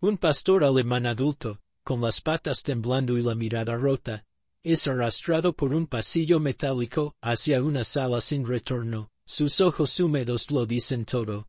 Un pastor alemán adulto, con las patas temblando y la mirada rota, es arrastrado por un pasillo metálico hacia una sala sin retorno. Sus ojos húmedos lo dicen todo.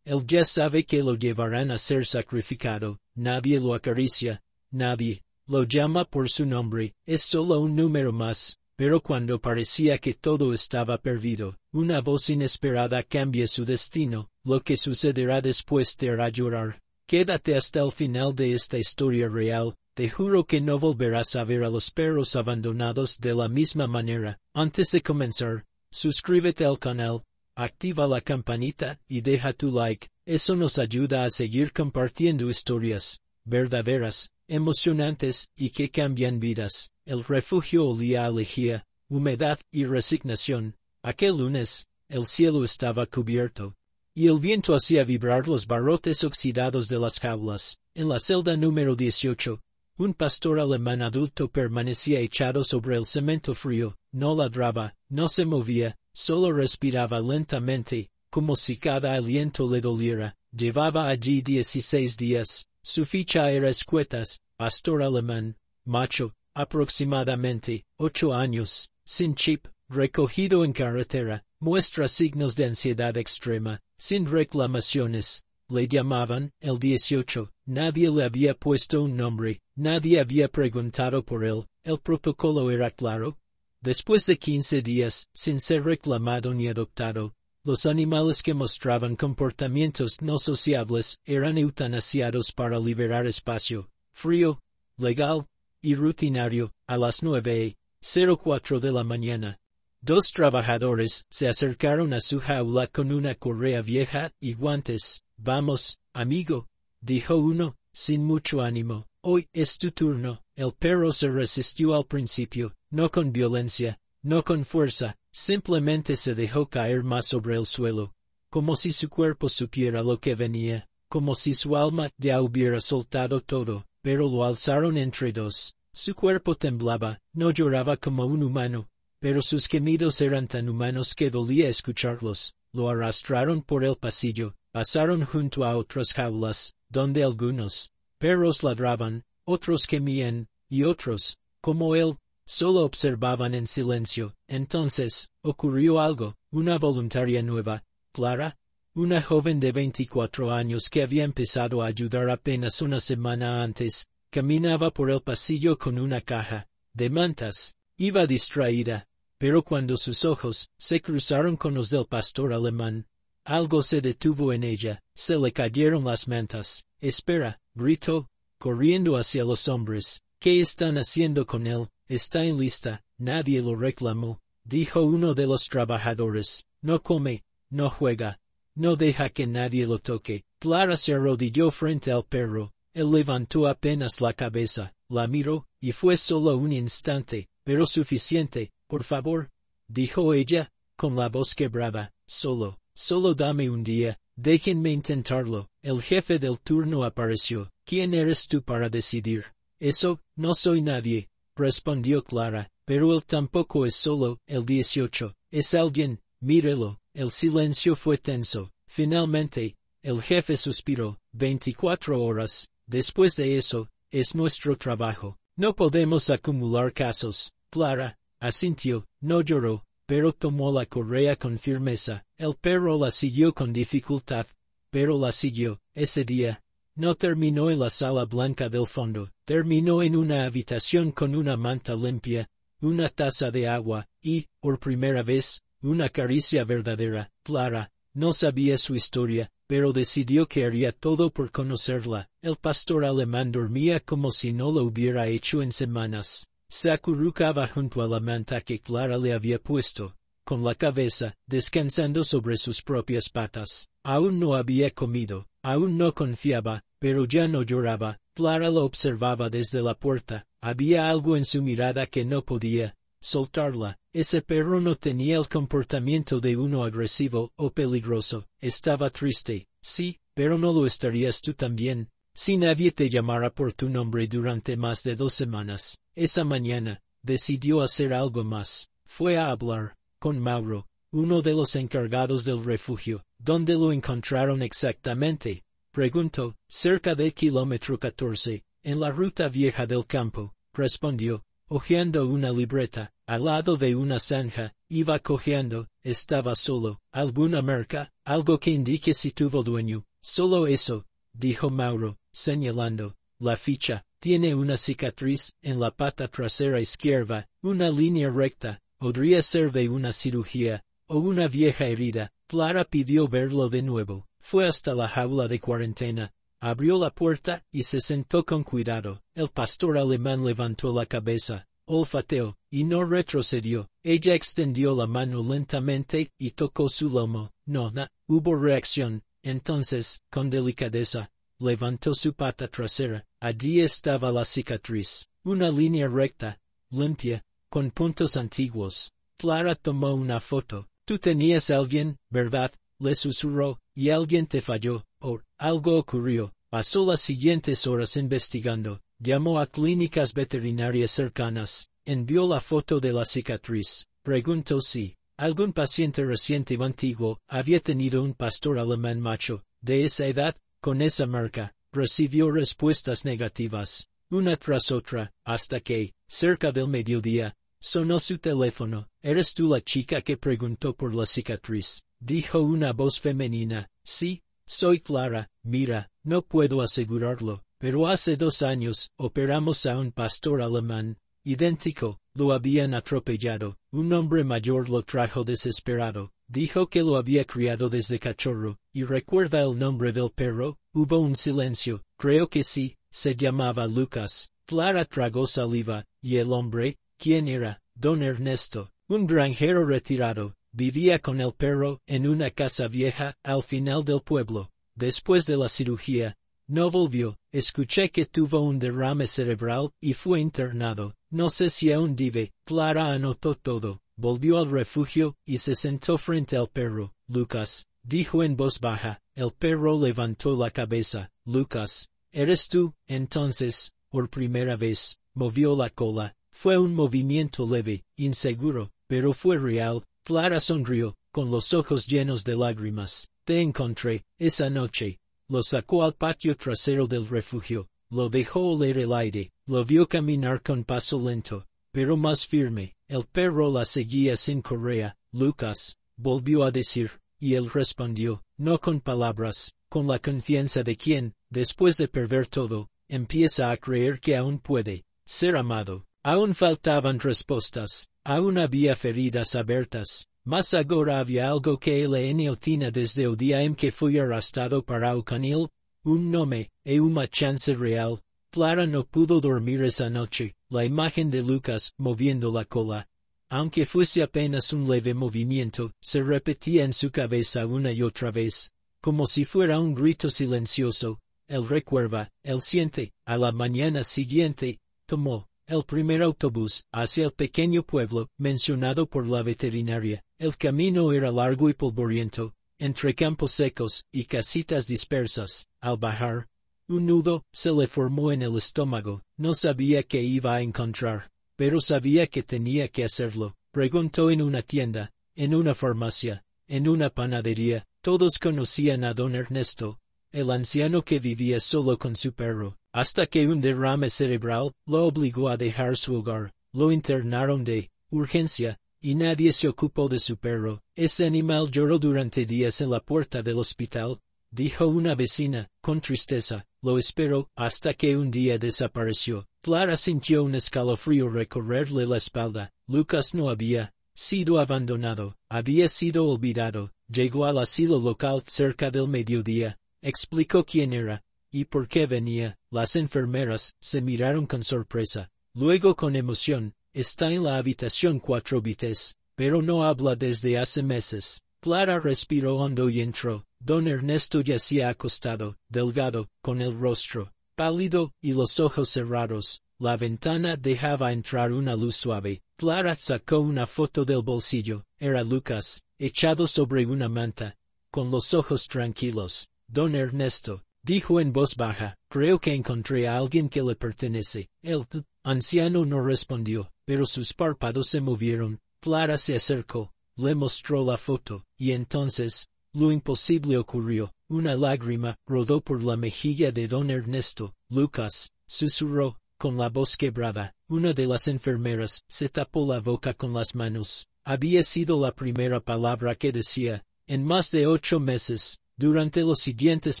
Él ya sabe que lo llevarán a ser sacrificado. Nadie lo acaricia. Nadie lo llama por su nombre. Es solo un número más. Pero cuando parecía que todo estaba perdido, una voz inesperada cambia su destino. Lo que sucederá después te hará llorar. Quédate hasta el final de esta historia real. Te juro que no volverás a ver a los perros abandonados de la misma manera. Antes de comenzar, suscríbete al canal, activa la campanita y deja tu like. Eso nos ayuda a seguir compartiendo historias verdaderas, emocionantes y que cambian vidas. El refugio olía a lejía, humedad y resignación. Aquel lunes, el cielo estaba cubierto, y el viento hacía vibrar los barrotes oxidados de las jaulas. En la celda número 18, un pastor alemán adulto permanecía echado sobre el cemento frío. No ladraba, no se movía, solo respiraba lentamente, como si cada aliento le doliera. Llevaba allí 16 días. Su ficha era escuetas, pastor alemán, macho, aproximadamente 8 años, sin chip, recogido en carretera, muestra signos de ansiedad extrema, sin reclamaciones. Le llamaban el 18. Nadie le había puesto un nombre, nadie había preguntado por él. El protocolo era claro. Después de 15 días, sin ser reclamado ni adoptado, los animales que mostraban comportamientos no sociables eran eutanasiados para liberar espacio. Frío, legal y rutinario. A las 9:04 de la mañana, 2 trabajadores se acercaron a su jaula con una correa vieja y guantes. Vamos, amigo, dijo uno, sin mucho ánimo. Hoy es tu turno. El perro se resistió al principio, no con violencia, no con fuerza, simplemente se dejó caer más sobre el suelo, como si su cuerpo supiera lo que venía, como si su alma ya hubiera soltado todo, pero lo alzaron entre dos. Su cuerpo temblaba, no lloraba como un humano, pero sus gemidos eran tan humanos que dolía escucharlos. Lo arrastraron por el pasillo, pasaron junto a otras jaulas, donde algunos perros ladraban, otros gemían, y otros, como él, solo observaban en silencio. Entonces, ocurrió algo. Una voluntaria nueva, Clara, una joven de 24 años que había empezado a ayudar apenas una semana antes, caminaba por el pasillo con una caja de mantas. Iba distraída, pero cuando sus ojos se cruzaron con los del pastor alemán, algo se detuvo en ella. Se le cayeron las mantas. Espera, gritó, corriendo hacia los hombres. ¿Qué están haciendo con él? Está en lista. Nadie lo reclamó, dijo uno de los trabajadores. No come, no juega, no deja que nadie lo toque. Clara se arrodilló frente al perro. Él levantó apenas la cabeza, la miró, y fue solo un instante, pero suficiente. Por favor, dijo ella, con la voz quebrada. Solo dame un día. Déjenme intentarlo. El jefe del turno apareció. ¿Quién eres tú para decidir? Eso, no soy nadie, respondió Clara, pero él tampoco es solo el 18. Es alguien, mírelo. El silencio fue tenso. Finalmente, el jefe suspiró. 24 horas. Después de eso, es nuestro trabajo. No podemos acumular casos. Clara asintió, no lloró, pero tomó la correa con firmeza. El perro la siguió con dificultad, pero la siguió. Ese día, no terminó en la sala blanca del fondo, terminó en una habitación con una manta limpia, una taza de agua, y, por primera vez, una caricia verdadera. Clara no sabía su historia, pero decidió que haría todo por conocerla. El pastor alemán dormía como si no lo hubiera hecho en semanas. Se acurrucaba junto a la manta que Clara le había puesto, con la cabeza descansando sobre sus propias patas. Aún no había comido, aún no confiaba, pero ya no lloraba. Clara lo observaba desde la puerta. Había algo en su mirada que no podía soltarla. Ese perro no tenía el comportamiento de uno agresivo o peligroso. Estaba triste, sí, pero no lo estarías tú también, si nadie te llamara por tu nombre durante más de 2 semanas. Esa mañana, decidió hacer algo más. Fue a hablar con Mauro, uno de los encargados del refugio. ¿Dónde lo encontraron exactamente?, Preguntó, cerca del kilómetro 14, en la ruta vieja del campo, respondió, hojeando una libreta, al lado de una zanja, iba cojeando, estaba solo, alguna marca, algo que indique si tuvo dueño, solo eso, dijo Mauro, señalando, la ficha, tiene una cicatriz, en la pata trasera izquierda, una línea recta, podría ser de una cirugía, o una vieja herida. Clara pidió verlo de nuevo, fue hasta la jaula de cuarentena, abrió la puerta y se sentó con cuidado. El pastor alemán levantó la cabeza, olfateó, y no retrocedió. Ella extendió la mano lentamente y tocó su lomo. No, hubo reacción. Entonces, con delicadeza, levantó su pata trasera. Allí estaba la cicatriz, una línea recta, limpia, con puntos antiguos. Clara tomó una foto. Tú tenías a alguien, ¿verdad? Le susurró, y alguien te falló, o algo ocurrió. Pasó las siguientes horas investigando, llamó a clínicas veterinarias cercanas, envió la foto de la cicatriz, preguntó si algún paciente reciente o antiguo había tenido un pastor alemán macho, de esa edad, con esa marca. Recibió respuestas negativas, una tras otra, hasta que, cerca del mediodía, sonó su teléfono. ¿Eres tú la chica que preguntó por la cicatriz?, dijo una voz femenina. Sí, soy Clara. Mira, no puedo asegurarlo, pero hace 2 años operamos a un pastor alemán, idéntico, lo habían atropellado. Un hombre mayor lo trajo desesperado, dijo que lo había criado desde cachorro. ¿Y recuerda el nombre del perro? Hubo un silencio. Creo que sí, se llamaba Lucas. Clara tragó saliva. ¿Y el hombre? ¿Quién era? Don Ernesto, un granjero retirado, vivía con el perro en una casa vieja al final del pueblo. Después de la cirugía, no volvió. Escuché que tuvo un derrame cerebral y fue internado. No sé si aún vive. Clara anotó todo. Volvió al refugio y se sentó frente al perro. Lucas, dijo en voz baja. El perro levantó la cabeza. Lucas, ¿eres tú? Entonces, por primera vez, movió la cola. Fue un movimiento leve, inseguro, pero fue real. Clara sonrió, con los ojos llenos de lágrimas. Te encontré, esa noche. Lo sacó al patio trasero del refugio, lo dejó oler el aire, lo vio caminar con paso lento, pero más firme. El perro la seguía sin correa. Lucas, volvió a decir, y él respondió, no con palabras, con la confianza de quien, después de perder todo, empieza a creer que aún puede ser amado. Aún faltaban respuestas, aún había feridas abiertas, mas agora había algo que ele não tinha desde o dia em que fui arrastado para o canil, un nome, e uma chance real. Clara no pudo dormir esa noche. La imagen de Lucas, moviendo la cola, aunque fuese apenas un leve movimiento, se repetía en su cabeza una y otra vez, como si fuera un grito silencioso. Él recuerda, él siente. A la mañana siguiente, tomó el primer autobús hacia el pequeño pueblo mencionado por la veterinaria. El camino era largo y polvoriento, entre campos secos y casitas dispersas. Al bajar, un nudo se le formó en el estómago. No sabía qué iba a encontrar, pero sabía que tenía que hacerlo. Preguntó en una tienda, en una farmacia, en una panadería. Todos conocían a don Ernesto, el anciano que vivía solo con su perro, hasta que un derrame cerebral lo obligó a dejar su hogar. Lo internaron de urgencia, y nadie se ocupó de su perro. Ese animal lloró durante días en la puerta del hospital, dijo una vecina, con tristeza. Lo esperó, hasta que un día desapareció. Clara sintió un escalofrío recorrerle la espalda. Lucas no había sido abandonado, había sido olvidado. Llegó al asilo local cerca del mediodía, explicó quién era y por qué venía. Las enfermeras se miraron con sorpresa, luego con emoción. Está en la habitación 4 bites, pero no habla desde hace meses. Clara respiró hondo y entró. Don Ernesto yacía acostado, delgado, con el rostro pálido y los ojos cerrados. La ventana dejaba entrar una luz suave. Clara sacó una foto del bolsillo. Era Lucas, echado sobre una manta, con los ojos tranquilos. Don Ernesto, dijo en voz baja, creo que encontré a alguien que le pertenece. El anciano no respondió, pero sus párpados se movieron. Clara se acercó, le mostró la foto, y entonces, lo imposible ocurrió. Una lágrima rodó por la mejilla de don Ernesto. Lucas, susurró, con la voz quebrada. Una de las enfermeras se tapó la boca con las manos. Había sido la primera palabra que decía, en más de 8 meses. Durante los siguientes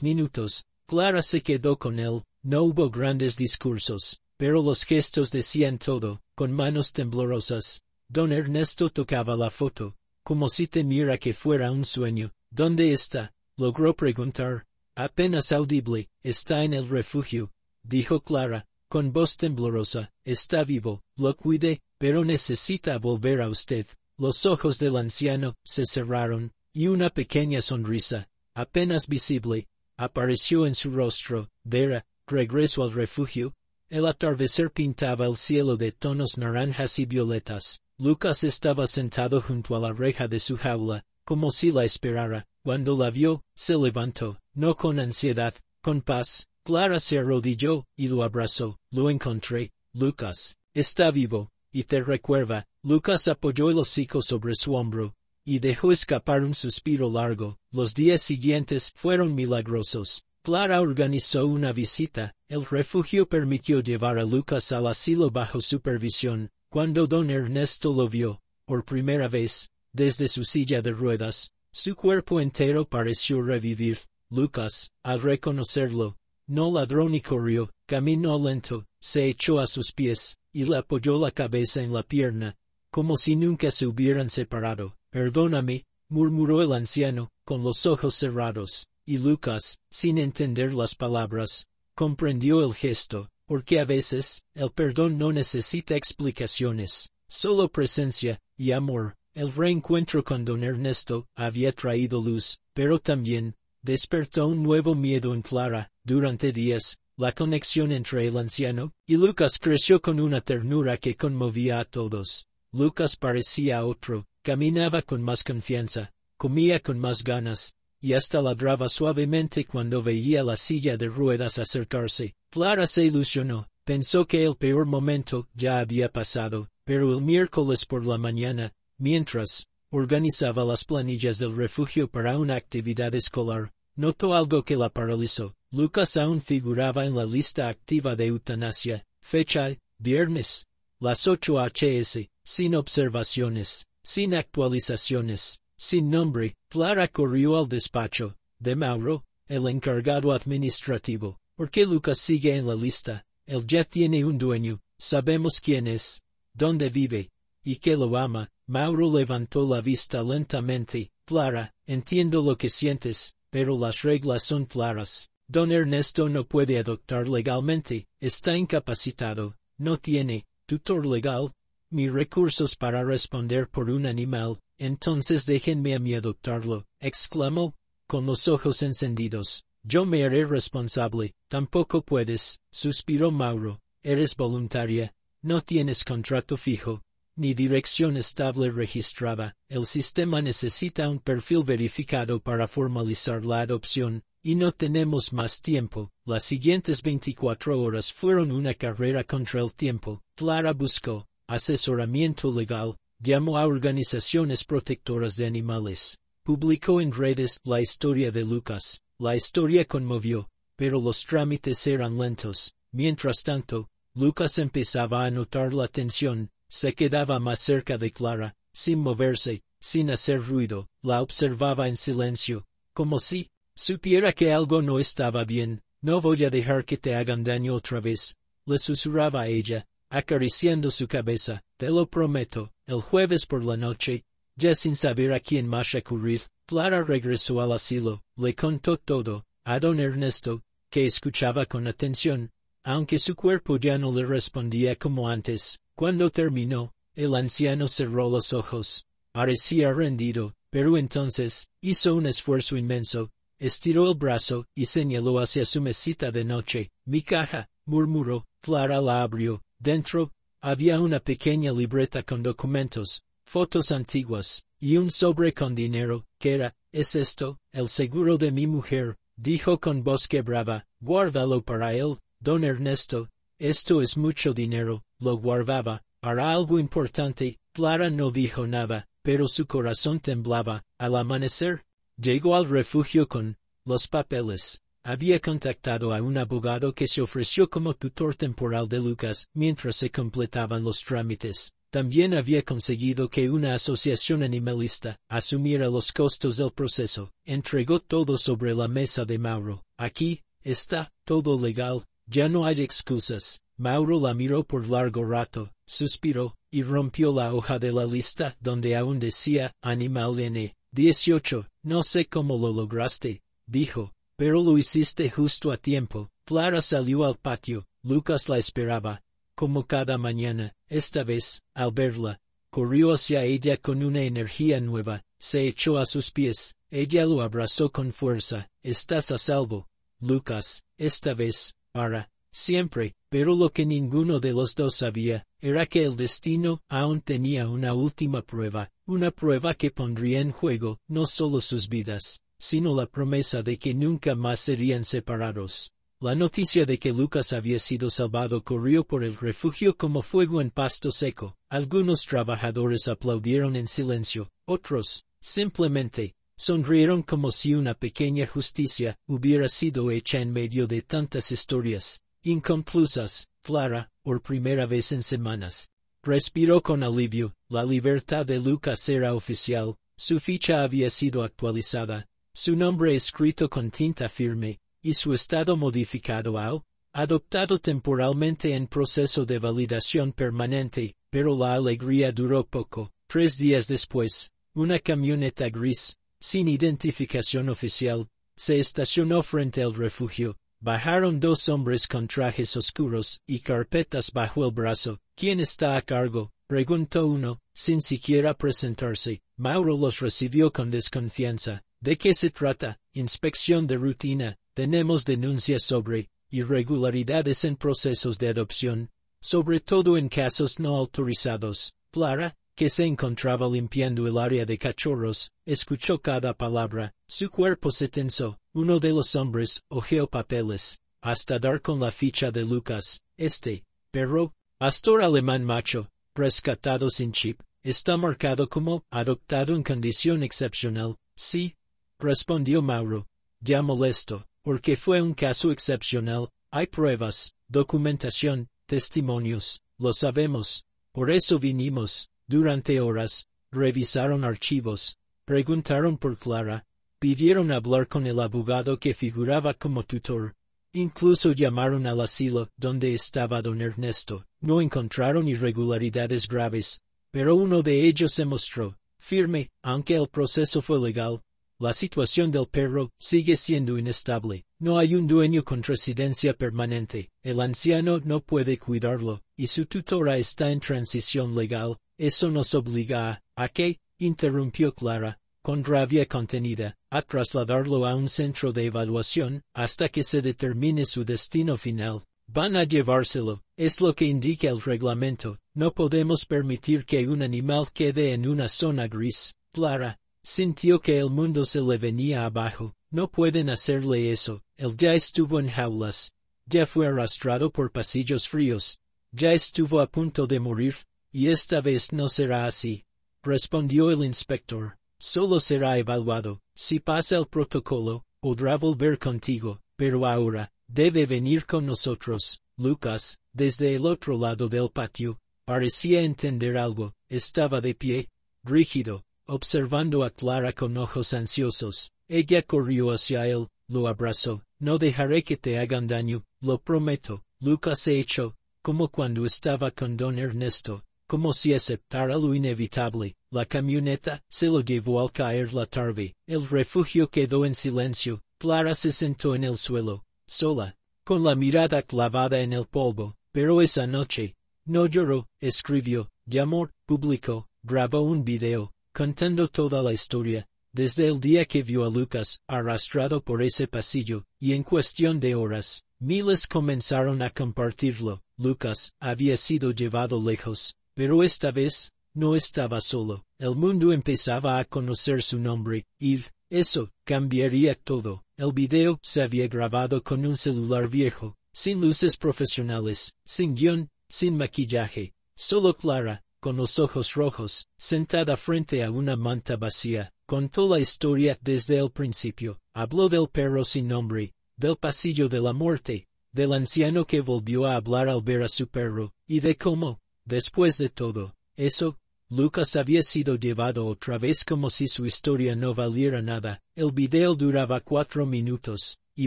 minutos, Clara se quedó con él. No hubo grandes discursos, pero los gestos decían todo. Con manos temblorosas, don Ernesto tocaba la foto, como si temiera que fuera un sueño. ¿Dónde está? Logró preguntar. Apenas audible. Está en el refugio, dijo Clara, con voz temblorosa. Está vivo. Lo cuidé, pero necesita volver a usted. Los ojos del anciano se cerraron, y una pequeña sonrisa, apenas visible, apareció en su rostro. Vera, regreso al refugio. El atardecer pintaba el cielo de tonos naranjas y violetas. Lucas estaba sentado junto a la reja de su jaula, como si la esperara. Cuando la vio, se levantó, no con ansiedad, con paz. Clara se arrodilló y lo abrazó. Lo encontré, Lucas. Está vivo, y te recuerda. Lucas apoyó el hocico sobre su hombro, y dejó escapar un suspiro largo. Los días siguientes fueron milagrosos. Clara organizó una visita. El refugio permitió llevar a Lucas al asilo bajo supervisión. Cuando don Ernesto lo vio, por primera vez, desde su silla de ruedas, su cuerpo entero pareció revivir. Lucas, al reconocerlo, no ladró ni corrió, caminó lento, se echó a sus pies, y le apoyó la cabeza en la pierna, como si nunca se hubieran separado. Perdóname, murmuró el anciano, con los ojos cerrados, y Lucas, sin entender las palabras, comprendió el gesto, porque a veces, el perdón no necesita explicaciones, solo presencia y amor. El reencuentro con don Ernesto había traído luz, pero también despertó un nuevo miedo en Clara. Durante días, la conexión entre el anciano y Lucas creció con una ternura que conmovía a todos. Lucas parecía otro, caminaba con más confianza, comía con más ganas, y hasta ladraba suavemente cuando veía la silla de ruedas acercarse. Clara se ilusionó, pensó que el peor momento ya había pasado, pero el miércoles por la mañana, mientras organizaba las planillas del refugio para una actividad escolar, notó algo que la paralizó. Lucas aún figuraba en la lista activa de eutanasia. Fecha, viernes, las 8 hs, sin observaciones, sin actualizaciones, sin nombre. Clara corrió al despacho de Mauro, el encargado administrativo. ¿Por qué Lucas sigue en la lista? Él ya tiene un dueño, sabemos quién es, dónde vive, y que lo ama. Mauro levantó la vista lentamente. Clara, entiendo lo que sientes, pero las reglas son claras. Don Ernesto no puede adoptar legalmente, está incapacitado, no tiene tutor legal, ni recursos para responder por un animal. Entonces déjenme a mí adoptarlo, exclamó, con los ojos encendidos. Yo me haré responsable. Tampoco puedes, suspiró Mauro. Eres voluntaria, no tienes contrato fijo, ni dirección estable registrada. El sistema necesita un perfil verificado para formalizar la adopción, y no tenemos más tiempo. Las siguientes 24 horas fueron una carrera contra el tiempo. Clara buscó asesoramiento legal, llamó a organizaciones protectoras de animales, publicó en redes la historia de Lucas. La historia conmovió, pero los trámites eran lentos. Mientras tanto, Lucas empezaba a notar la tensión, se quedaba más cerca de Clara, sin moverse, sin hacer ruido, la observaba en silencio, como si supiera que algo no estaba bien. No voy a dejar que te hagan daño otra vez, le susurraba a ella, acariciando su cabeza. Te lo prometo. El jueves por la noche, ya sin saber a quién más recurrir, Clara regresó al asilo, le contó todo a don Ernesto, que escuchaba con atención, aunque su cuerpo ya no le respondía como antes. Cuando terminó, el anciano cerró los ojos. Parecía rendido, pero entonces hizo un esfuerzo inmenso, estiró el brazo y señaló hacia su mesita de noche. Mi caja, murmuró. Clara la abrió. Dentro había una pequeña libreta con documentos, fotos antiguas, y un sobre con dinero. ¿Qué era? ¿Es esto? El seguro de mi mujer, dijo con voz quebrada. Guárdalo para él, don Ernesto. Esto es mucho dinero. Lo guardaba para algo importante. Clara no dijo nada, pero su corazón temblaba. Al amanecer, llegó al refugio con los papeles. Había contactado a un abogado que se ofreció como tutor temporal de Lucas mientras se completaban los trámites. También había conseguido que una asociación animalista asumiera los costos del proceso. Entregó todo sobre la mesa de Mauro. Aquí está, todo legal, ya no hay excusas. Mauro la miró por largo rato, suspiró, y rompió la hoja de la lista donde aún decía Animal N18. No sé cómo lo lograste, dijo, pero lo hiciste justo a tiempo. Clara salió al patio. Lucas la esperaba, como cada mañana. Esta vez, al verla, corrió hacia ella con una energía nueva, se echó a sus pies. Ella lo abrazó con fuerza. Estás a salvo, Lucas, esta vez, para siempre. Pero lo que ninguno de los dos sabía, era que el destino aún tenía una última prueba, una prueba que pondría en juego no solo sus vidas, sino la promesa de que nunca más serían separados. La noticia de que Lucas había sido salvado corrió por el refugio como fuego en pasto seco. Algunos trabajadores aplaudieron en silencio, otros, simplemente, sonrieron como si una pequeña justicia hubiera sido hecha en medio de tantas historias inconclusas. Clara, por primera vez en semanas, respiró con alivio. La libertad de Lucas era oficial, su ficha había sido actualizada, su nombre escrito con tinta firme, y su estado modificado al adoptado temporalmente en proceso de validación permanente, pero la alegría duró poco. 3 días después, una camioneta gris, sin identificación oficial, se estacionó frente al refugio. Bajaron 2 hombres con trajes oscuros y carpetas bajo el brazo. ¿Quién está a cargo?, preguntó uno, sin siquiera presentarse. Mauro los recibió con desconfianza. ¿De qué se trata? Inspección de rutina. Tenemos denuncias sobre irregularidades en procesos de adopción, sobre todo en casos no autorizados. Clara, que se encontraba limpiando el área de cachorros, escuchó cada palabra. Su cuerpo se tensó. Uno de los hombres hojeó papeles, hasta dar con la ficha de Lucas. Este perro, pastor alemán macho, rescatado sin chip, está marcado como adoptado en condición excepcional. Sí, respondió Mauro, ya molesto, porque fue un caso excepcional. Hay pruebas, documentación, testimonios, lo sabemos. Por eso vinimos. Durante horas, revisaron archivos, preguntaron por Clara, pidieron hablar con el abogado que figuraba como tutor. Incluso llamaron al asilo donde estaba don Ernesto. No encontraron irregularidades graves, pero uno de ellos se mostró firme, aunque el proceso fue legal. La situación del perro sigue siendo inestable. No hay un dueño con residencia permanente. El anciano no puede cuidarlo, y su tutora está en transición legal. Eso nos obliga ¿a qué? Interrumpió Clara, con rabia contenida, a trasladarlo a un centro de evaluación, hasta que se determine su destino final. Van a llevárselo, es lo que indica el reglamento. No podemos permitir que un animal quede en una zona gris. Clara sintió que el mundo se le venía abajo. No pueden hacerle eso. Él ya estuvo en jaulas, ya fue arrastrado por pasillos fríos, ya estuvo a punto de morir. Y esta vez no será así, respondió el inspector. Solo será evaluado. Si pasa el protocolo, podrá volver contigo, pero ahora, debe venir con nosotros. Lucas, desde el otro lado del patio, parecía entender algo. Estaba de pie, rígido, observando a Clara con ojos ansiosos. Ella corrió hacia él, lo abrazó. No dejaré que te hagan daño, lo prometo. Lucas se echó, como cuando estaba con don Ernesto, como si aceptara lo inevitable. La camioneta se lo llevó al caer la tarde. El refugio quedó en silencio. Clara se sentó en el suelo, sola, con la mirada clavada en el polvo. Pero esa noche, no lloró, escribió, llamó, publicó, grabó un video, contando toda la historia, desde el día que vio a Lucas arrastrado por ese pasillo, y en cuestión de horas, miles comenzaron a compartirlo. Lucas había sido llevado lejos. Pero esta vez, no estaba solo. El mundo empezaba a conocer su nombre, y eso cambiaría todo. El video se había grabado con un celular viejo, sin luces profesionales, sin guión, sin maquillaje. Solo Clara, con los ojos rojos, sentada frente a una manta vacía, Contó la historia desde el principio, habló del perro sin nombre, del pasillo de la muerte, del anciano que volvió a hablar al ver a su perro, y de cómo, después de todo eso, Lucas había sido llevado otra vez como si su historia no valiera nada. El video duraba 4 minutos, y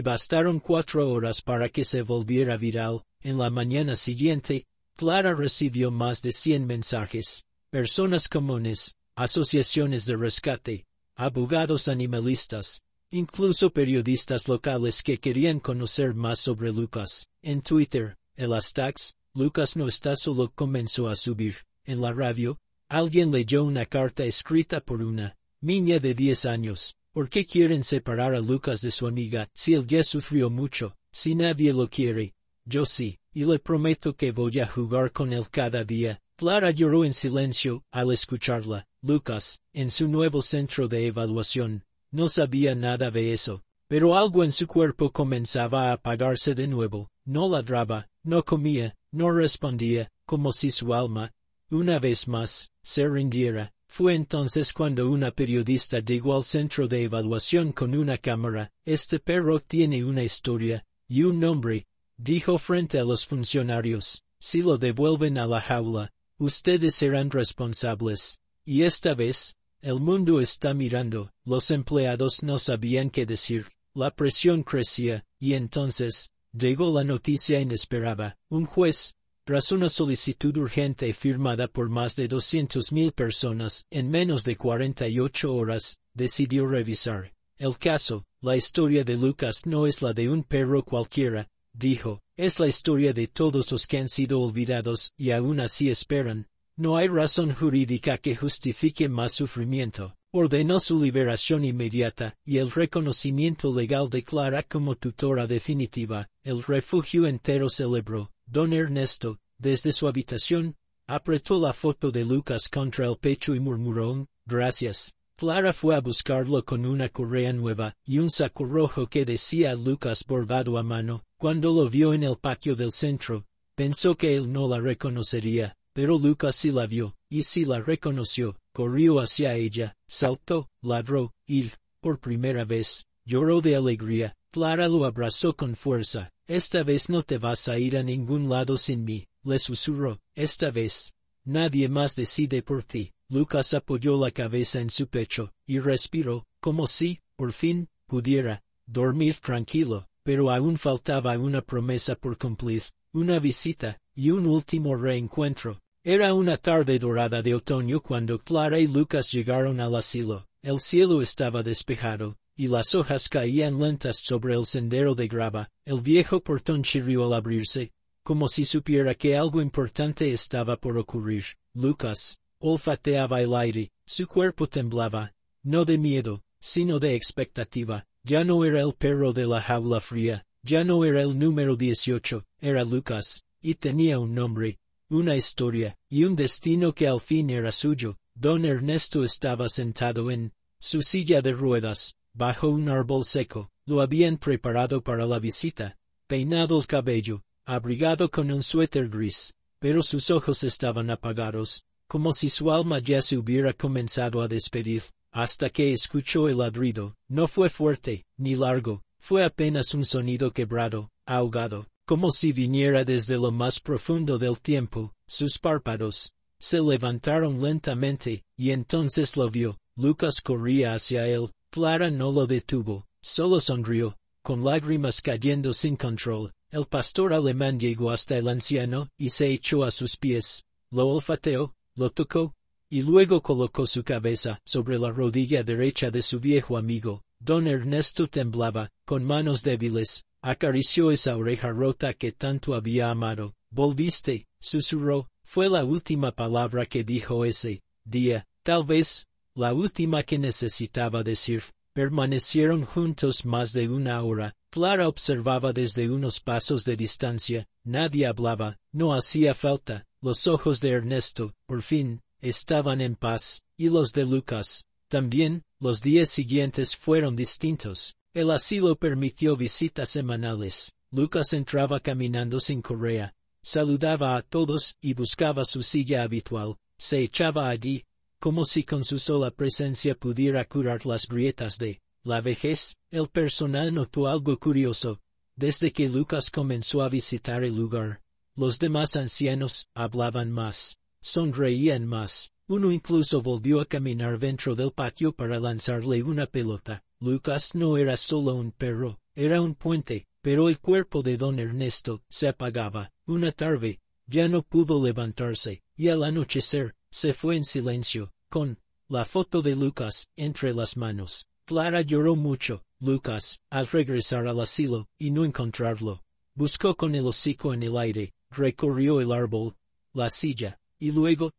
bastaron 4 horas para que se volviera viral. En la mañana siguiente, Clara recibió más de 100 mensajes. Personas comunes, asociaciones de rescate, abogados animalistas, incluso periodistas locales que querían conocer más sobre Lucas. En Twitter, el hashtag Lucas no está solo comenzó a subir. En la radio, alguien leyó una carta escrita por una niña de 10 años. ¿Por qué quieren separar a Lucas de su amiga si él ya sufrió mucho? Si nadie lo quiere, yo sí, y le prometo que voy a jugar con él cada día. Clara lloró en silencio al escucharla. Lucas, en su nuevo centro de evaluación, no sabía nada de eso, pero algo en su cuerpo comenzaba a apagarse de nuevo. No ladraba, no comía, no respondía, como si su alma, una vez más, se rindiera. Fue entonces cuando una periodista llegó al centro de evaluación con una cámara. Este perro tiene una historia y un nombre, dijo frente a los funcionarios. Si lo devuelven a la jaula, ustedes serán responsables. Y esta vez, el mundo está mirando. Los empleados no sabían qué decir. La presión crecía, y entonces, llegó la noticia inesperada. Un juez, tras una solicitud urgente firmada por más de 200,000 personas en menos de 48 horas, decidió revisar el caso. La historia de Lucas no es la de un perro cualquiera, dijo, es la historia de todos los que han sido olvidados y aún así esperan. No hay razón jurídica que justifique más sufrimiento. Ordenó su liberación inmediata y el reconocimiento legal de Clara como tutora definitiva. El refugio entero celebró. Don Ernesto, desde su habitación, apretó la foto de Lucas contra el pecho y murmuró, gracias. Clara fue a buscarlo con una correa nueva y un saco rojo que decía Lucas bordado a mano. Cuando lo vio en el patio del centro, pensó que él no la reconocería, pero Lucas sí la vio, y sí la reconoció. Corrió hacia ella, saltó, ladró, y, por primera vez, lloró de alegría. Clara lo abrazó con fuerza. Esta vez no te vas a ir a ningún lado sin mí, le susurró. Esta vez, nadie más decide por ti. Lucas apoyó la cabeza en su pecho, y respiró, como si, por fin, pudiera dormir tranquilo, pero aún faltaba una promesa por cumplir, una visita, y un último reencuentro. Era una tarde dorada de otoño cuando Clara y Lucas llegaron al asilo. El cielo estaba despejado, y las hojas caían lentas sobre el sendero de grava. El viejo portón chirrió al abrirse, como si supiera que algo importante estaba por ocurrir. Lucas olfateaba el aire, su cuerpo temblaba, no de miedo, sino de expectativa. Ya no era el perro de la jaula fría, ya no era el número 18, era Lucas, y tenía un nombre, una historia, y un destino que al fin era suyo. Don Ernesto estaba sentado en su silla de ruedas, bajo un árbol seco. Lo habían preparado para la visita, peinado el cabello, abrigado con un suéter gris, pero sus ojos estaban apagados, como si su alma ya se hubiera comenzado a despedir, hasta que escuchó el ladrido. No fue fuerte, ni largo, fue apenas un sonido quebrado, ahogado, como si viniera desde lo más profundo del tiempo. Sus párpados se levantaron lentamente, y entonces lo vio. Lucas corría hacia él. Clara no lo detuvo, solo sonrió, con lágrimas cayendo sin control. El pastor alemán llegó hasta el anciano y se echó a sus pies. Lo olfateó, lo tocó, y luego colocó su cabeza sobre la rodilla derecha de su viejo amigo. Don Ernesto temblaba, con manos débiles, acarició esa oreja rota que tanto había amado. Volviste, susurró, fue la última palabra que dijo ese día, tal vez, la última que necesitaba decir. Permanecieron juntos más de una hora. Clara observaba desde unos pasos de distancia. Nadie hablaba, no hacía falta. Los ojos de Ernesto, por fin, estaban en paz, y los de Lucas, también. Los días siguientes fueron distintos. El asilo permitió visitas semanales. Lucas entraba caminando sin correa, saludaba a todos y buscaba su silla habitual. Se echaba allí, como si con su sola presencia pudiera curar las grietas de la vejez. El personal notó algo curioso. Desde que Lucas comenzó a visitar el lugar, los demás ancianos hablaban más, sonreían más. Uno incluso volvió a caminar dentro del patio para lanzarle una pelota. Lucas no era solo un perro, era un puente, pero el cuerpo de don Ernesto se apagaba. Una tarde, ya no pudo levantarse, y al anochecer, se fue en silencio, con la foto de Lucas entre las manos. Clara lloró mucho. Lucas, al regresar al asilo, y no encontrarlo, buscó con el hocico en el aire, recorrió el árbol, la silla, y luego,